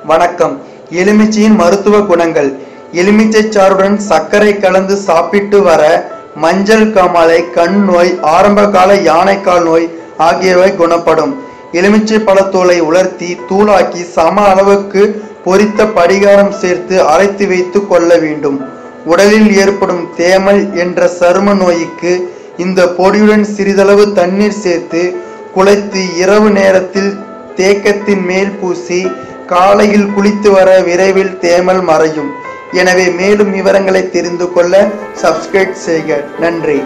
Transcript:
வணக்கம். எலுமிச்சையின் மருத்துவ குணங்கள். எலுமிச்சை சாறுடன் சர்க்கரை கலந்து சாப்பிட்டு வர மஞ்சள் காமாலை, கண் நோய், ஆரம்பகால யானைக்கால் நோய் ஆகியவை குணப்படும். எலுமிச்சை பழத்தோலை உலர்த்தி தூளாக்கி சம அளவுக்கு பொரித்த படிகாரம் சேர்த்து அரைத்து வைத்து கொள்ள வேண்டும். உடலில் ஏற்படும் தேமல் என்ற சரும நோய்க்கு இந்த பொடியுடன் சிறிதளவு தண்ணீர் சேர்த்து குழைத்து இரவு நேரத்தில் தேக்கத்தின் மேல் பூசி காலையில் குளித்து வர விரைவில் தேமல் மறையும். எனவே மேலும் விவரங்களை தெரிந்து கொள்ள சப்ஸ்கிரைப் செய்க. நன்றி.